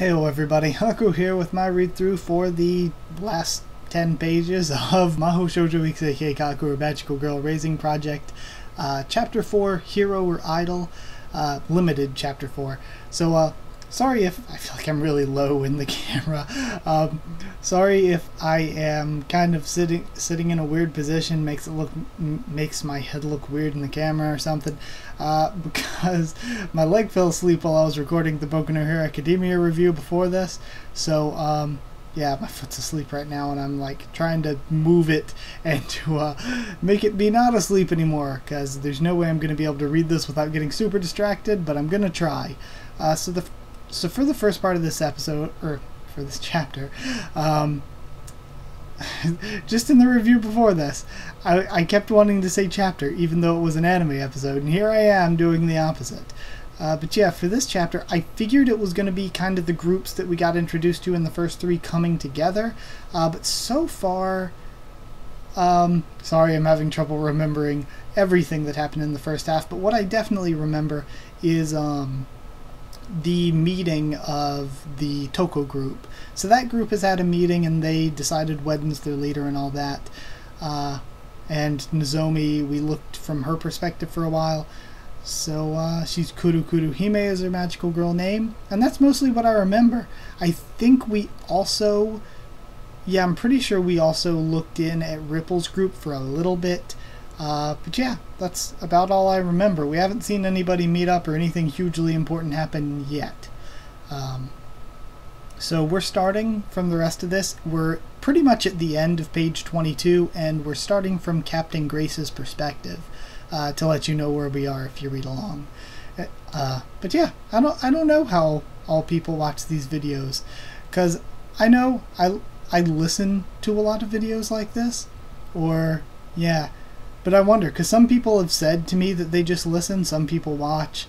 Heyo everybody, Haku here with my read-through for the last 10 pages of Mahou Shoujo Ikusei Keikaku, or Magical Girl Raising Project, Chapter 4, Hero or Idol, Limited Chapter 4. So, sorry if I feel like I'm really low in the camera. Sorry if I am kind of sitting in a weird position, makes my head look weird in the camera or something. Because my leg fell asleep while I was recording the Boku no Hero Academia review before this. So, yeah, my foot's asleep right now, and I'm like trying to move it and to make it be not asleep anymore, because there's no way I'm going to be able to read this without getting super distracted, but I'm going to try. So for the first part of this episode, or for this chapter, just in the review before this, I kept wanting to say chapter, even though it was an anime episode, and here I am doing the opposite. But yeah, for this chapter, I figured it was going to be kind of the groups that we got introduced to in the first three coming together, but so far, sorry, I'm having trouble remembering everything that happened in the first half, but what I definitely remember is, the meeting of the Toko group. So that group has had a meeting and they decided Wedden's their leader and all that. And Nozomi, we looked from her perspective for a while. So she's Kuru Kuru Hime is her magical girl name. And that's mostly what I remember. I think we also, yeah, I'm pretty sure we also looked in at Ripple's group for a little bit. But yeah, that's about all I remember. We haven't seen anybody meet up or anything hugely important happen yet. So we're starting from the rest of this. We're pretty much at the end of page 22, and we're starting from Captain Grace's perspective, to let you know where we are if you read along. But yeah, I don't know how all people watch these videos, because I know I listen to a lot of videos like this, or yeah. But I wonder, because some people have said to me that they just listen, some people watch,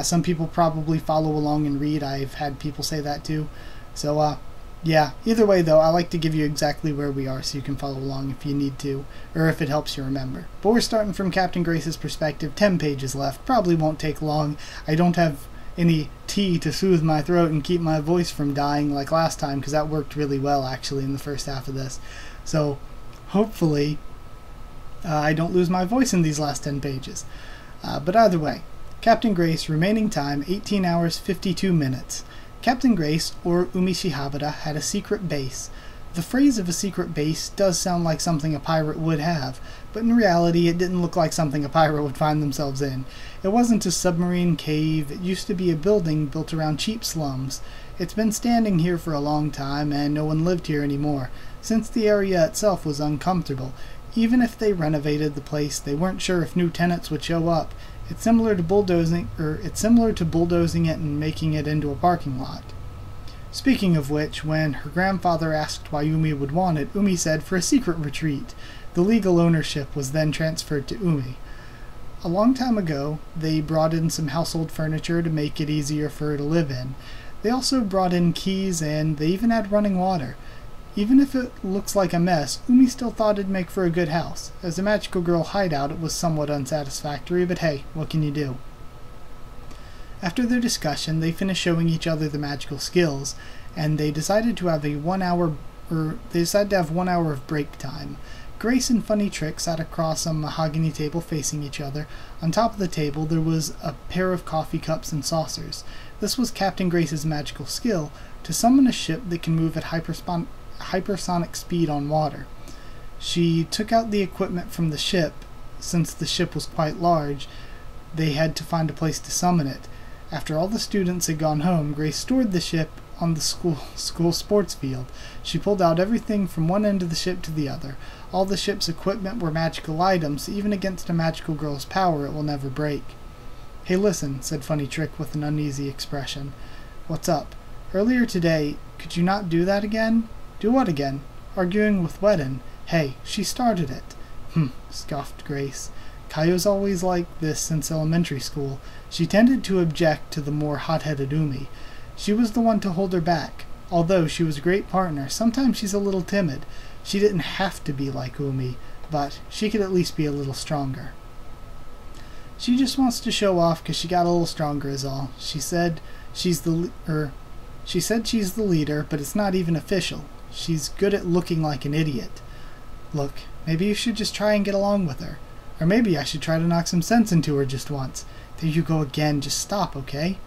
some people probably follow along and read. I've had people say that too. So, yeah, either way though, I like to give you exactly where we are so you can follow along if you need to, or if it helps you remember. But we're starting from Captain Grace's perspective, 10 pages left, probably won't take long. I don't have any tea to soothe my throat and keep my voice from dying like last time, because that worked really well actually in the first half of this. So, hopefully I don't lose my voice in these last 10 pages. But either way, Captain Grace, remaining time 18 hours 52 minutes. Captain Grace, or Umishihabara, had a secret base. The phrase of a secret base does sound like something a pirate would have, but in reality it didn't look like something a pirate would find themselves in. It wasn't a submarine cave, it used to be a building built around cheap slums. It's been standing here for a long time, and no one lived here anymore, since the area itself was uncomfortable. Even if they renovated the place, they weren't sure if new tenants would show up. It's similar to bulldozing it and making it into a parking lot. Speaking of which, when her grandfather asked why Umi would want it, Umi said for a secret retreat. The legal ownership was then transferred to Umi. A long time ago, they brought in some household furniture to make it easier for her to live in. They also brought in keys, and they even had running water. Even if it looks like a mess, Umi still thought it'd make for a good house. As a magical girl hideout, it was somewhat unsatisfactory, but hey, what can you do? After their discussion, they finished showing each other the magical skills, and they decided to have 1 hour of break time. Grace and Funny Trick sat across a mahogany table facing each other. On top of the table there was a pair of coffee cups and saucers. This was Captain Grace's magical skill, to summon a ship that can move at hypersonic speed on water. She took out the equipment from the ship. Since the ship was quite large, they had to find a place to summon it. After all the students had gone home, Grace stored the ship on the school sports field. She pulled out everything from one end of the ship to the other. All the ship's equipment were magical items, so even against a magical girl's power it will never break. "Hey listen," said Funny Trick with an uneasy expression. "What's up? Earlier today, could you not do that again?" "Do what again?" "Arguing with Wedden." "Hey, she started it." Scoffed Grace. "Kayo's always like this since elementary school. She tended to object to the more hot-headed Umi. She was the one to hold her back. Although she was a great partner, sometimes she's a little timid. She didn't have to be like Umi, but she could at least be a little stronger." "She just wants to show off because she got a little stronger is all. She said she's the She said she's the leader, but it's not even official. She's good at looking like an idiot. Look, maybe you should just try and get along with her. Or maybe I should try to knock some sense into her just once. There you go again, just stop, okay?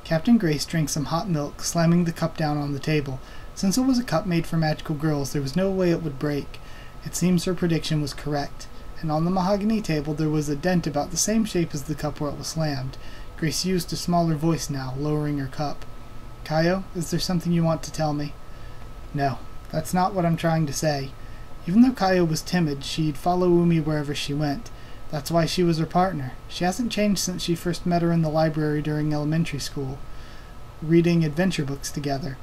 Captain Grace drank some hot milk, slamming the cup down on the table. Since it was a cup made for magical girls, there was no way it would break. It seems her prediction was correct, and on the mahogany table there was a dent about the same shape as the cup where it was slammed. Grace used a smaller voice now, lowering her cup. Kaio, is there something you want to tell me? No, that's not what I'm trying to say. Even though Kaio was timid, she'd follow Umi wherever she went. That's why she was her partner. She hasn't changed since she first met her in the library during elementary school, reading adventure books together.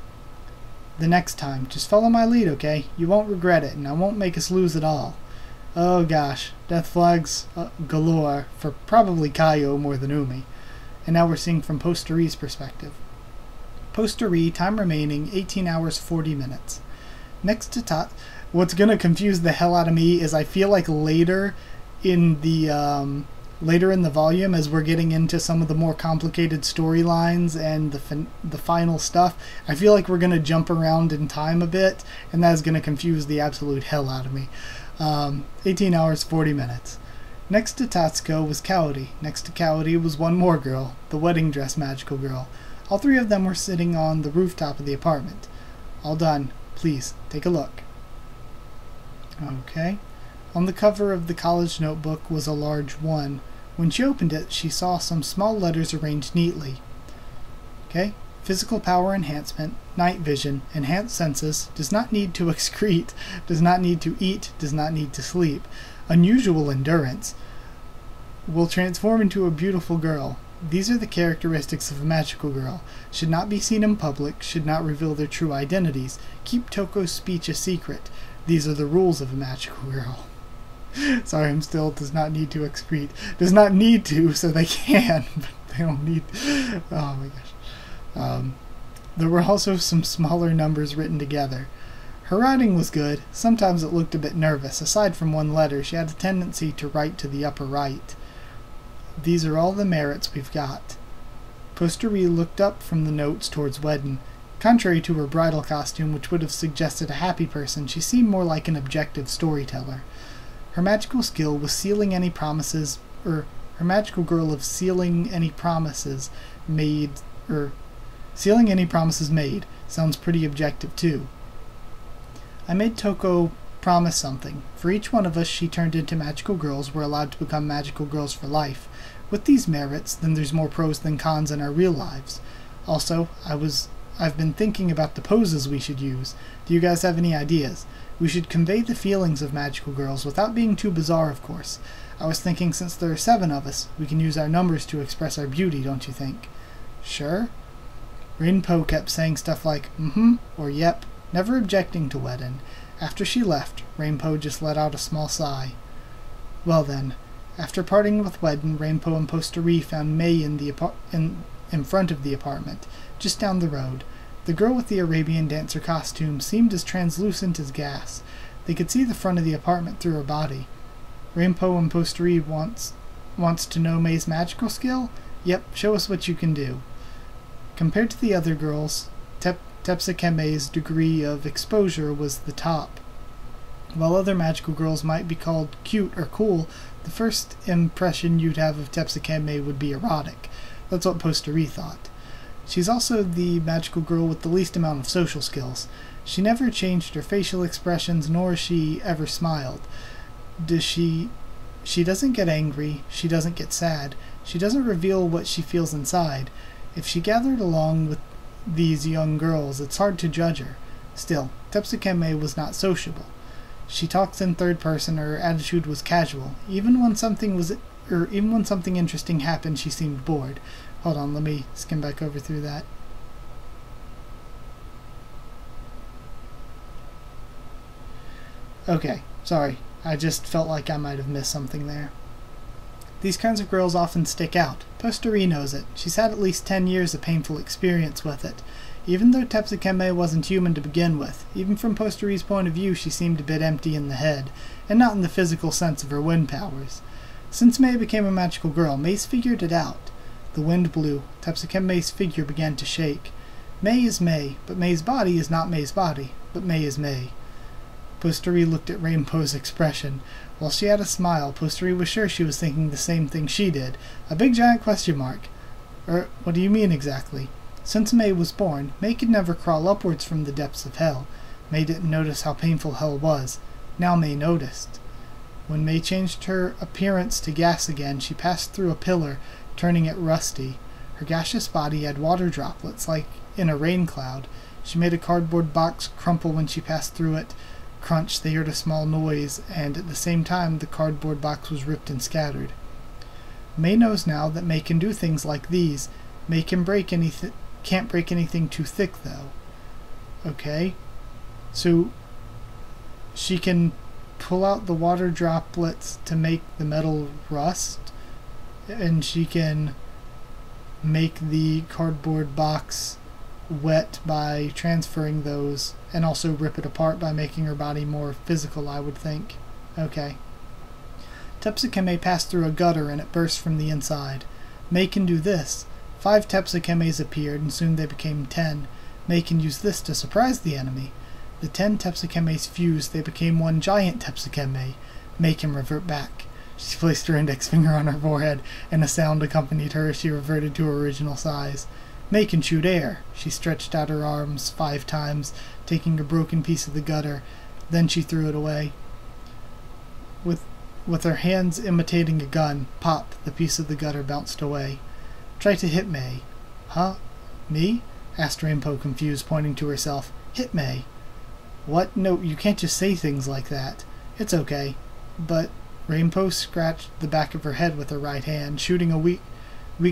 The next time, just follow my lead, okay? You won't regret it, and I won't make us lose it all. Oh gosh, death flags galore for probably Kaio more than Umi. And now we're seeing from Posteri's perspective. Posteri, time remaining, 18 hours 40 minutes. Next to what's going to confuse the hell out of me is I feel like later in the volume, as we're getting into some of the more complicated storylines and the final stuff, I feel like we're going to jump around in time a bit, and that is going to confuse the absolute hell out of me. 18 hours 40 minutes. Next to Tatsuko was Kaori. Next to Kaori was one more girl, the wedding dress magical girl. All three of them were sitting on the rooftop of the apartment. All done. Please, take a look. Okay. On the cover of the college notebook was a large 1. When she opened it, she saw some small letters arranged neatly. Okay. Physical power enhancement, night vision, enhanced senses, does not need to excrete, does not need to eat, does not need to sleep. Unusual endurance. Will transform into a beautiful girl. These are the characteristics of a magical girl. Should not be seen in public, should not reveal their true identities. Keep Toko's speech a secret. These are the rules of a magical girl. Sorry, I'm still does not need to excrete. Does not need to, so they can, but they don't need. Oh my gosh. There were also some smaller numbers written together. Her writing was good. Sometimes it looked a bit nervous. Aside from one letter, she had a tendency to write to the upper right. These are all the merits we've got. Posteri looked up from the notes towards Wedden. Contrary to her bridal costume, which would have suggested a happy person, she seemed more like an objective storyteller. Her magical skill was sealing any promises, her magical girl of sealing any promises made, sealing any promises made, sounds pretty objective too. I made Toko promise something. For each one of us she turned into magical girls, we're allowed to become magical girls for life. With these merits, then there's more pros than cons in our real lives. Also, I've been thinking about the poses we should use. Do you guys have any ideas? We should convey the feelings of magical girls without being too bizarre, of course. I was thinking since there are 7 of us, we can use our numbers to express our beauty, don't you think? Sure? Rainpo kept saying stuff like, or yep, never objecting to Wedden. After she left, Rainpo just let out a small sigh. Well then, after parting with Wedden, Rainpo and Posteri found May in front of the apartment, just down the road. The girl with the Arabian dancer costume seemed as translucent as gas. They could see the front of the apartment through her body. Rainpo and Posteri wants to know May's magical skill? Yep, show us what you can do. Compared to the other girls, Tepsakeme's degree of exposure was the top. While other magical girls might be called cute or cool, the first impression you'd have of Tepsakeme would be erotic. That's what Posteri thought. She's also the magical girl with the least amount of social skills. She never changed her facial expressions, nor she ever smiled. She doesn't get angry, she doesn't get sad, she doesn't reveal what she feels inside. If she gathered along with these young girls, it's hard to judge her. Still, Tepsakeme was not sociable. She talks in third person, her attitude was casual. Even when something interesting happened, she seemed bored. Hold on, let me skim back over through that. Okay, sorry. I just felt like I might have missed something there. These kinds of girls often stick out. Posteri knows it. She's had at least 10 years of painful experience with it. Even though Tepsakeme wasn't human to begin with, even from Posteri's point of view she seemed a bit empty in the head, and not in the physical sense of her wind powers. Since May became a magical girl, May's figured it out. The wind blew. Tepsakeme's figure began to shake. Mei is Mei, but Mei's body is not Mei's body, but Mei is Mei. Posteri looked at Rainbow's expression. While she had a smile, Posteri was sure she was thinking the same thing she did. A big giant question mark. What do you mean exactly? Since Mei was born, Mei could never crawl upwards from the depths of hell. Mei didn't notice how painful hell was. Now Mei noticed. When Mei changed her appearance to gas again, she passed through a pillar, turning it rusty. Her gaseous body had water droplets, like in a rain cloud. She made a cardboard box crumple when she passed through it. Crunch, they heard a small noise, and at the same time the cardboard box was ripped and scattered. Mei knows now that Mei can do things like these. Mei can't break anything too thick, though. Okay. So she can pull out the water droplets to make the metal rust, and she can make the cardboard box wet by transferring those, and also rip it apart by making her body more physical, I would think. Okay. Tepsukeme passed through a gutter and it burst from the inside. Mei can do this. 5 Tepsukemes appeared, and soon they became 10. Mei can use this to surprise the enemy. The 10 Tepsukemes fused, they became one giant Tepsukeme. Mei can revert back. She placed her index finger on her forehead, and a sound accompanied her as she reverted to her original size. Mei can shoot air. She stretched out her arms 5 times, taking a broken piece of the gutter. Then she threw it away. With her hands imitating a gun, pop, the piece of the gutter bounced away. Try to hit Mei. Huh? Me? Asked Rainbow, confused, pointing to herself. Hit Mei. What? No, you can't just say things like that. It's okay. But Rainbow scratched the back of her head with her right hand, shooting a weak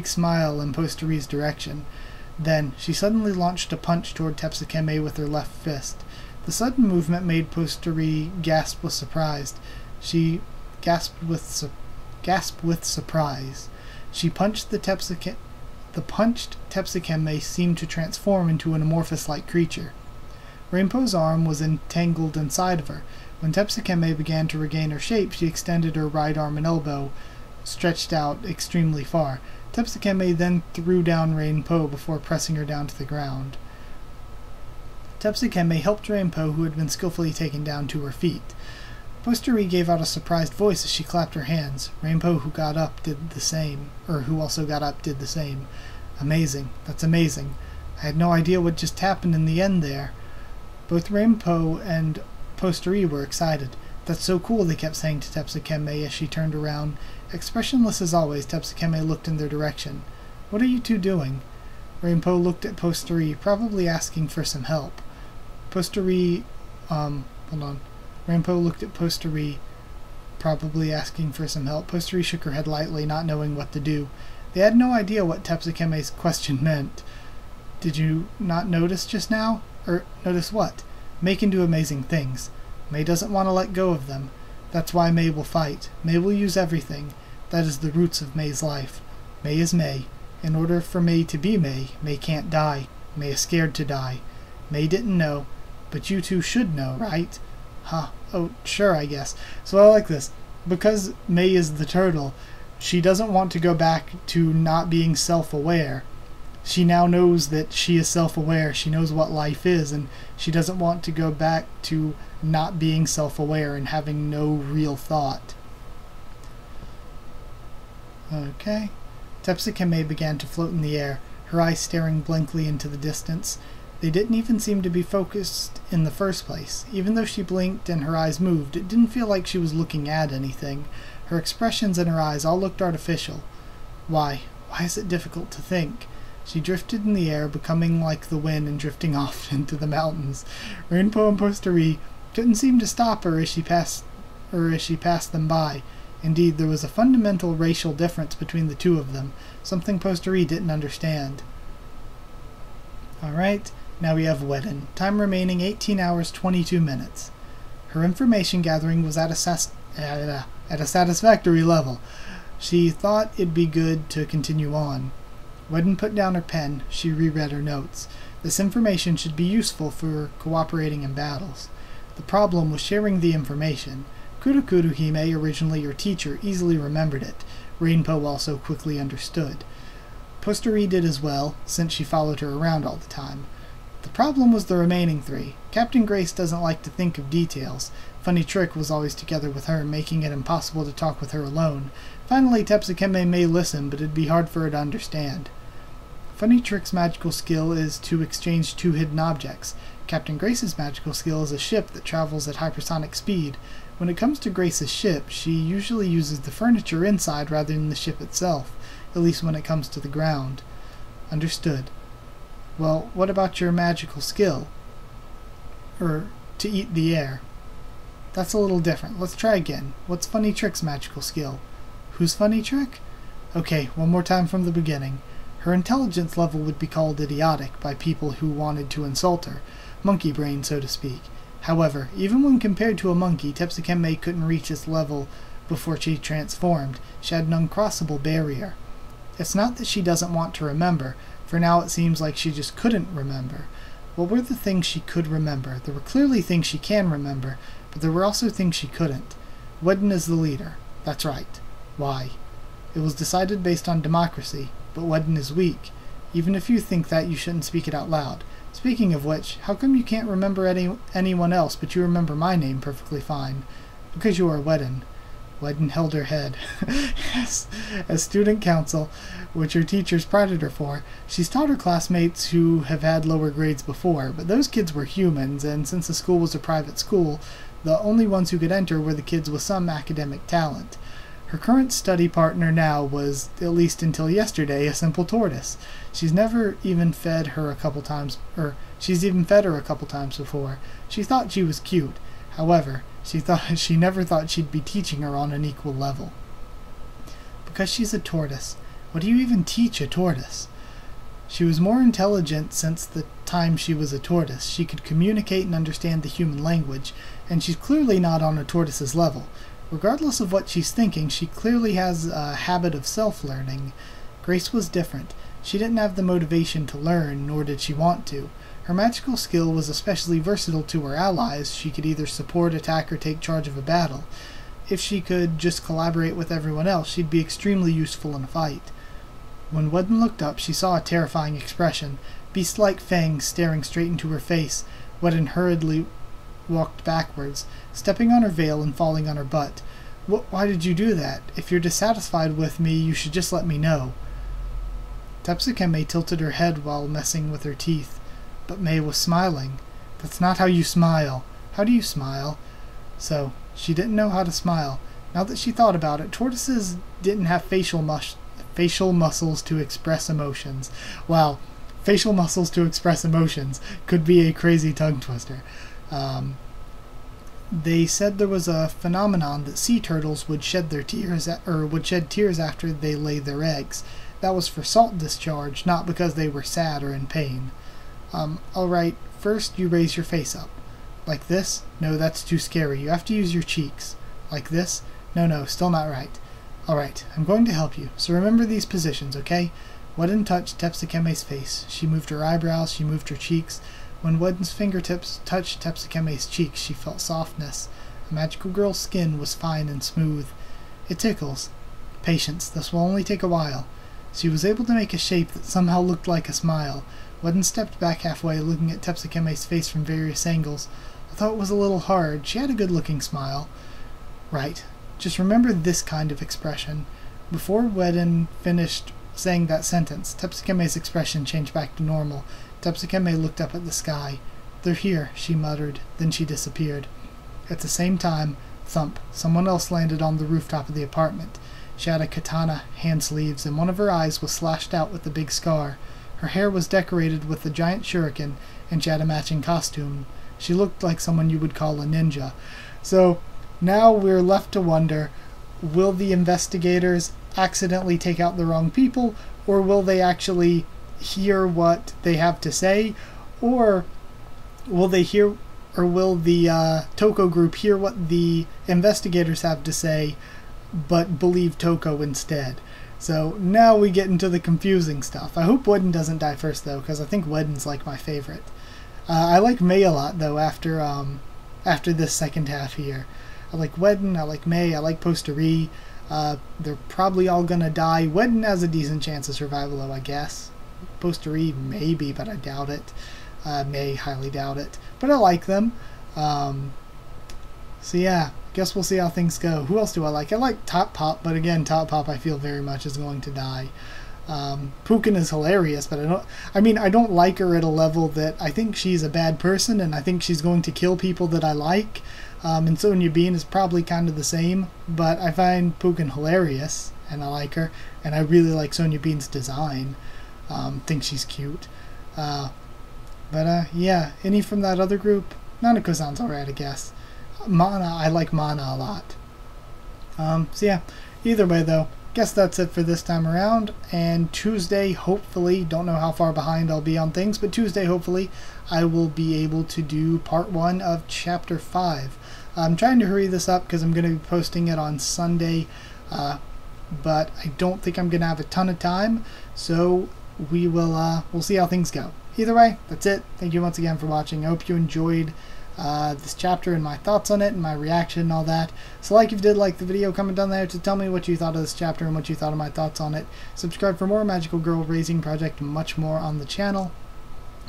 smile in Posteri's direction. Then she suddenly launched a punch toward Tepsukeme with her left fist. The sudden movement made Posteri gasp with surprise. She gasped with surprise. She punched the punched Tepsukeme seemed to transform into an amorphous-like creature. Rainbow's arm was entangled inside of her. When Tepsukeme began to regain her shape, she extended her right arm and elbow, stretched out extremely far. Tepsukeme then threw down Rainbow before pressing her down to the ground. Tepsukeme helped Rainbow, who had been skillfully taken down, to her feet. Posteri gave out a surprised voice as she clapped her hands. Rainbow, who got up, did the same. Who also got up, did the same. Amazing. That's amazing. I had no idea what just happened in the end there. Both Rainbow and Posteri were excited. That's so cool, they kept saying to Tepsukeme as she turned around. Expressionless as always, Tepsukeme looked in their direction. What are you two doing? Rainbow looked at Posteri, probably asking for some help. Rainbow looked at Posteri, probably asking for some help. Posteri shook her head lightly, not knowing what to do. They had no idea what Tepsukeme's question meant. Did you not notice just now? Notice what? Mei can do amazing things. Mei doesn't want to let go of them. That's why Mei will fight. Mei will use everything. That is the roots of Mei's life. Mei is Mei. In order for Mei to be Mei, Mei can't die. Mei is scared to die. Mei didn't know, but you two should know, right? Huh. Oh, sure, I guess. So I like this. Because Mei is the turtle, she doesn't want to go back to not being self-aware. She now knows that she is self-aware. She knows what life is, and she doesn't want to go back to not being self-aware and having no real thought. Okay. Tepsukeme began to float in the air, her eyes staring blankly into the distance. They didn't even seem to be focused in the first place. Even though she blinked and her eyes moved, it didn't feel like she was looking at anything. Her expressions and her eyes all looked artificial. Why is it difficult to think? She drifted in the air, becoming like the wind and drifting off into the mountains. Rainbow and Posteri couldn't seem to stop her as she passed them by. Indeed, there was a fundamental racial difference between the two of them, something Posteri didn't understand. Alright, now we have Wedden. Time remaining 18 hours 22 minutes. Her information gathering was at a satisfactory level. She thought it'd be good to continue on. Wedden put down her pen. She reread her notes. This information should be useful for cooperating in battles. The problem was sharing the information. Kurukuru Hime, originally your teacher, easily remembered it. Rainbow also quickly understood. Posteri did as well, since she followed her around all the time. The problem was the remaining three. Captain Grace doesn't like to think of details. Funny Trick was always together with her, making it impossible to talk with her alone. Finally, Tepsukeme may listen, but it'd be hard for her to understand. Funny Trick's magical skill is to exchange two hidden objects. Captain Grace's magical skill is a ship that travels at hypersonic speed. When it comes to Grace's ship, she usually uses the furniture inside rather than the ship itself, at least when it comes to the ground. Understood. Well, what about your magical skill? To eat the air. That's a little different. Let's try again. What's Funny Trick's magical skill? Who's Funny Trick? Okay, one more time from the beginning. Her intelligence level would be called idiotic by people who wanted to insult her. Monkey brain, so to speak. However, even when compared to a monkey, Tepsukeme couldn't reach its level before she transformed. She had an uncrossable barrier. It's not that she doesn't want to remember. For now it seems like she just couldn't remember. What were the things she could remember? There were clearly things she can remember, but there were also things she couldn't. Wedden is the leader. That's right. Why? It was decided based on democracy, but Wedden is weak. Even if you think that, you shouldn't speak it out loud. Speaking of which, how come you can't remember anyone else, but you remember my name perfectly fine? Because you are Wedden. Wedden held her head. Yes, as student council, which her teachers prided her for, she's taught her classmates who have had lower grades before, but those kids were humans, and since the school was a private school, the only ones who could enter were the kids with some academic talent. Her current study partner now was, at least until yesterday, a simple tortoise. She's even fed her a couple times before. She thought she was cute. However, she never thought she'd be teaching her on an equal level. Because she's a tortoise. What do you even teach a tortoise? She was more intelligent since the time she was a tortoise. She could communicate and understand the human language, and she's clearly not on a tortoise's level. Regardless of what she's thinking, she clearly has a habit of self-learning. Grace was different. She didn't have the motivation to learn, nor did she want to. Her magical skill was especially versatile to her allies. She could either support, attack, or take charge of a battle. If she could just collaborate with everyone else, she'd be extremely useful in a fight. When Wedden looked up, she saw a terrifying expression. Beast-like fangs staring straight into her face. Wedden hurriedly walked backwards, stepping on her veil and falling on her butt. Why did you do that? If you're dissatisfied with me, you should just let me know. Tepsukeme tilted her head while messing with her teeth, but May was smiling. That's not how you smile. How do you smile? So, she didn't know how to smile. Now that she thought about it, tortoises didn't have facial muscles to express emotions. Wow, facial muscles to express emotions could be a crazy tongue twister. They said there was a phenomenon that sea turtles would shed tears after they lay their eggs. That was for salt discharge, not because they were sad or in pain. Alright, first you raise your face up. Like this? No, that's too scary. You have to use your cheeks. Like this? No, still not right. Alright, I'm going to help you, so remember these positions, okay? Wedden touched Tepsukeme's face. She moved her eyebrows, she moved her cheeks. When Wedden's fingertips touched Tepsukeme's cheeks, she felt softness. A magical girl's skin was fine and smooth. It tickles. Patience, this will only take a while. She was able to make a shape that somehow looked like a smile. Wedden stepped back halfway, looking at Tepsukeme's face from various angles. Although it was a little hard, she had a good-looking smile. Right. Just remember this kind of expression. Before Wedden finished saying that sentence, Tepsukeme's expression changed back to normal. Tepsukeme looked up at the sky. They're here, she muttered. Then she disappeared. At the same time, thump, someone else landed on the rooftop of the apartment. She had a katana, hand sleeves, and one of her eyes was slashed out with a big scar. Her hair was decorated with a giant shuriken, and she had a matching costume. She looked like someone you would call a ninja. So, now we're left to wonder, will the investigators accidentally take out the wrong people, or will they actually hear what they have to say, or will the Toko group hear what the investigators have to say but believe Toko instead? So now we get into the confusing stuff. I hope Wedden doesn't die first though, because I think Wedden's like my favorite. I like May a lot though after this second half here. I like Wedden, I like May, I like Posteri. They're probably all gonna die. Wedden has a decent chance of survival though, I guess. Posteri maybe, but I doubt it. May highly doubt it, but I like them. So yeah, guess we'll see how things go. Who else do I like? I like Top Pop, but again, Top Pop I feel very much is going to die. Pukin is hilarious, but I don't like her at a level that I think she's a bad person, and I think she's going to kill people that I like. And Sonya Bean is probably kind of the same, but I find Pukin hilarious, and I like her, and I really like Sonya Bean's design. Think she's cute. Yeah, any from that other group? Nanako-san's alright, I guess. Mana, I like Mana a lot. So yeah, either way though, guess that's it for this time around, and Tuesday, hopefully, don't know how far behind I'll be on things, but Tuesday, hopefully, I will be able to do part 1 of Chapter 5. I'm trying to hurry this up because I'm going to be posting it on Sunday, but I don't think I'm going to have a ton of time, so we'll see how things go. Either way, that's it. Thank you once again for watching. I hope you enjoyed this chapter and my thoughts on it and my reaction and all that. So if you did like the video, comment down there to tell me what you thought of this chapter and what you thought of my thoughts on it. Subscribe for more Magical Girl Raising Project and much more on the channel.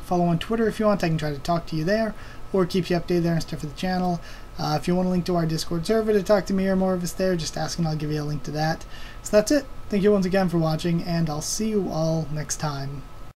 Follow on Twitter if you want. I can try to talk to you there or keep you updated there and stuff for the channel. If you want a link to our Discord server to talk to me or more of us there, just ask and I'll give you a link to that. So that's it. Thank you once again for watching, and I'll see you all next time.